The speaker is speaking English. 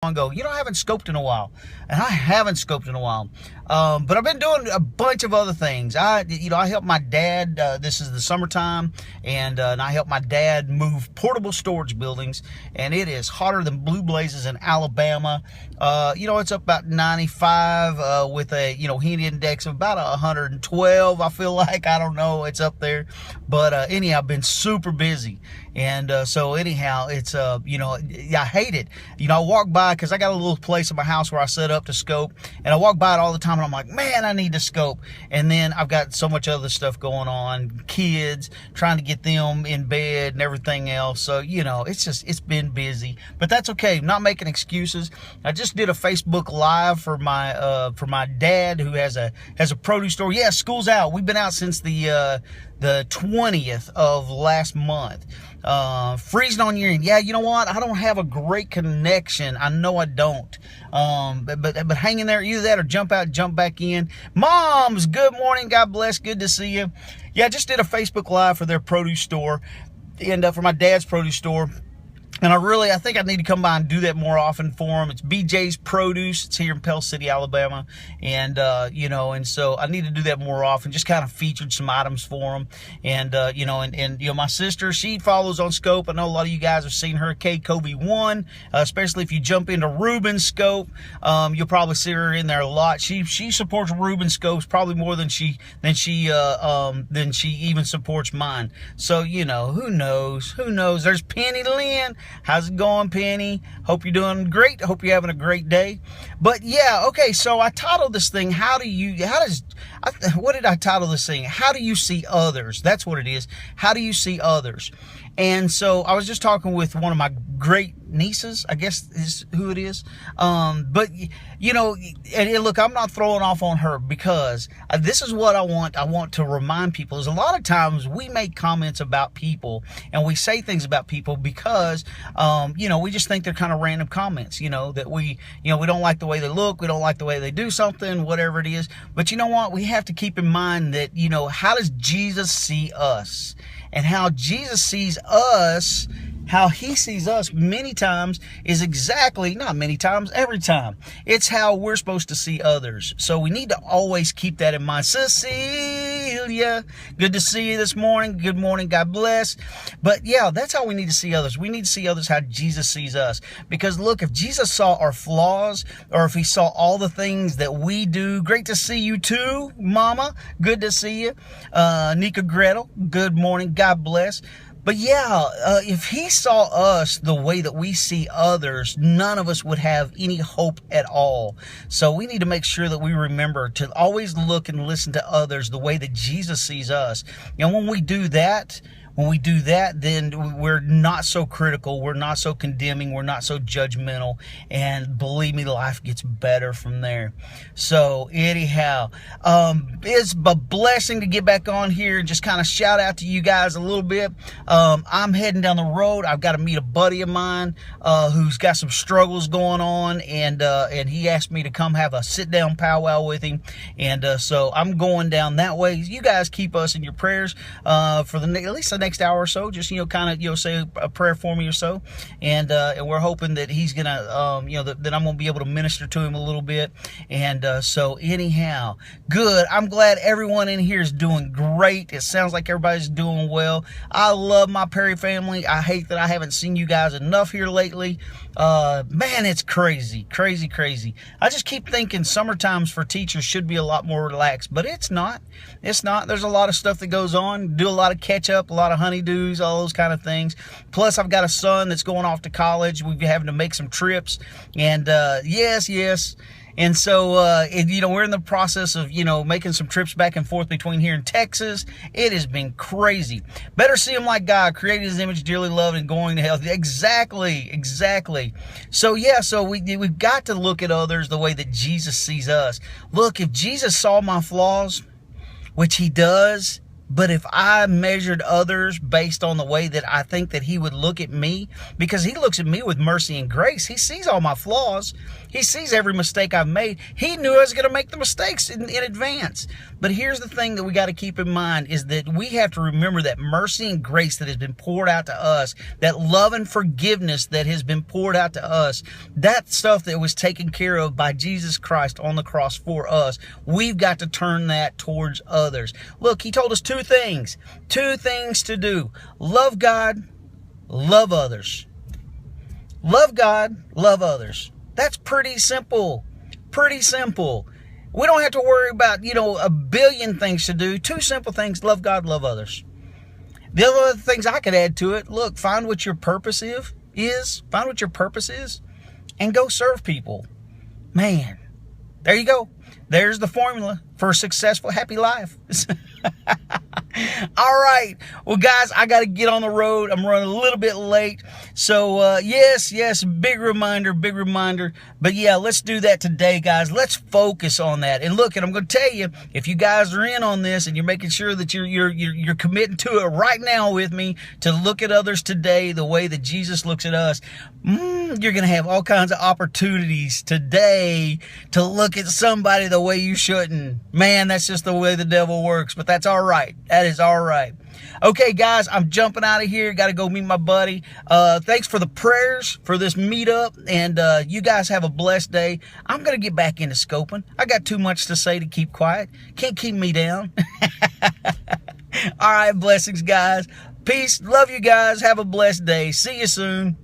and go, I haven't scoped in a while. And I haven't scoped in a while. But I've been doing a bunch of other things. I help my dad, this is the summertime, and I help my dad move portable storage buildings, and it is hotter than blue blazes in Alabama. It's up about 95 with a, heat index of about 112, I feel like. I don't know, it's up there. But anyhow, I've been super busy. And so anyhow, it's, I hate it. I walk by, because I got a little place in my house where I set up to scope, and I walk by it all the time, and I'm like, man, I need to scope. And then I've got so much other stuff going on, kids, trying to get them in bed and everything else. So, it's been busy, but that's okay. I'm not making excuses. I just did a Facebook Live for my dad, who has a produce store. Yeah, school's out. We've been out since the 20th of last month. Freezing on your end. Yeah, you know what? I don't have a great connection. I know I don't. But hang in there. Either that or jump out, jump back in. Moms, good morning. God bless. Good to see you. Yeah, I just did a Facebook Live for their produce store, and for my dad's produce store. And I think I need to come by and do that more often for them. It's BJ's Produce. It's here in Pell City, Alabama. And, and so I need to do that more often. Just kind of featured some items for them. And, my sister, she follows on Scope. I know a lot of you guys have seen her, KCoby1, especially if you jump into Reuben Scope. You'll probably see her in there a lot. She supports Reuben Scopes probably more than she even supports mine. So, who knows? Who knows? There's Penny Lynn. How's it going, Penny? Hope you're doing great. Hope you're having a great day. But yeah, okay, so I titled this thing, what did I title this thing? How do you see others? That's what it is. How do you see others? And so I was just talking with one of my great nieces, I guess is who it is. But and look, I'm not throwing off on her, because this is what I want to remind people is a lot of times we make comments about people and we say things about people because, we just think they're kind of random comments, that we don't like the way they look. We don't like the way they do something, whatever it is. But you know what? We have to keep in mind that, how does Jesus see us? And how Jesus sees us, how he sees us many times is not many times, every time. It's how we're supposed to see others. So we need to always keep that in mind. Cecilia, good to see you this morning. Good morning. God bless. But yeah, that's how we need to see others. We need to see others how Jesus sees us. Because look, if Jesus saw our flaws, or if he saw all the things that we do, great to see you too, Mama. Good to see you. Nika Gretel, good morning. God bless. But yeah, if he saw us the way that we see others, none of us would have any hope at all. So we need to make sure that we remember to always look and listen to others the way that Jesus sees us. And when we do that, then we're not so critical, we're not so condemning, we're not so judgmental, and believe me, life gets better from there. So anyhow, it's a blessing to get back on here and just kind of shout out to you guys a little bit. I'm heading down the road. I've got to meet a buddy of mine who's got some struggles going on, and he asked me to come have a sit-down powwow with him, and so I'm going down that way. You guys keep us in your prayers for at least the next hour or so. Just say a prayer for me or so, and we're hoping that he's gonna that I'm gonna be able to minister to him a little bit. And so anyhow, good. I'm glad everyone in here is doing great. It sounds like everybody's doing well. I love my Perry family. I hate that I haven't seen you guys enough here lately. Man, it's crazy. I just keep thinking summertimes for teachers should be a lot more relaxed, but it's not. There's a lot of stuff that goes on. Do a lot of catch up, a lot of honeydews, all those kind of things. Plus, I've got a son that's going off to college. We've been having to make some trips, and yes. And so, we're in the process of, making some trips back and forth between here and Texas. It has been crazy. Better see him like God, created his image, dearly loved, and going to hell. Exactly. So, we've got to look at others the way that Jesus sees us. Look, if Jesus saw my flaws, which he does, but if I measured others based on the way that I think that he would look at me, because he looks at me with mercy and grace, he sees all my flaws. He sees every mistake I've made. He knew I was going to make the mistakes in advance. But here's the thing that we got to keep in mind is that we have to remember that mercy and grace that has been poured out to us, that love and forgiveness that has been poured out to us, that stuff that was taken care of by Jesus Christ on the cross for us, we've got to turn that towards others. Look, he told us two things to do. Love God, love others. Love God, love others. That's pretty simple. Pretty simple. We don't have to worry about, a billion things to do. Two simple things: love God, love others. The other things I could add to it, look, find what your purpose is. Find what your purpose is and go serve people. Man, there you go. There's the formula for a successful, happy life. All right. Well, guys, I got to get on the road. I'm running a little bit late. So, yes, big reminder. But yeah, let's do that today, guys. Let's focus on that. And look, and I'm going to tell you, if you guys are in on this and you're making sure that you're committing to it right now with me, to look at others today the way that Jesus looks at us, you're going to have all kinds of opportunities today to look at somebody the way you shouldn't. Man, that's just the way the devil works, but that's all right. That is all right. Okay, guys, I'm jumping out of here. Got to go meet my buddy. Thanks for the prayers for this meetup, and you guys have a blessed day. I'm going to get back into scoping. I got too much to say to keep quiet. Can't keep me down. All right, blessings, guys. Peace. Love you guys. Have a blessed day. See you soon.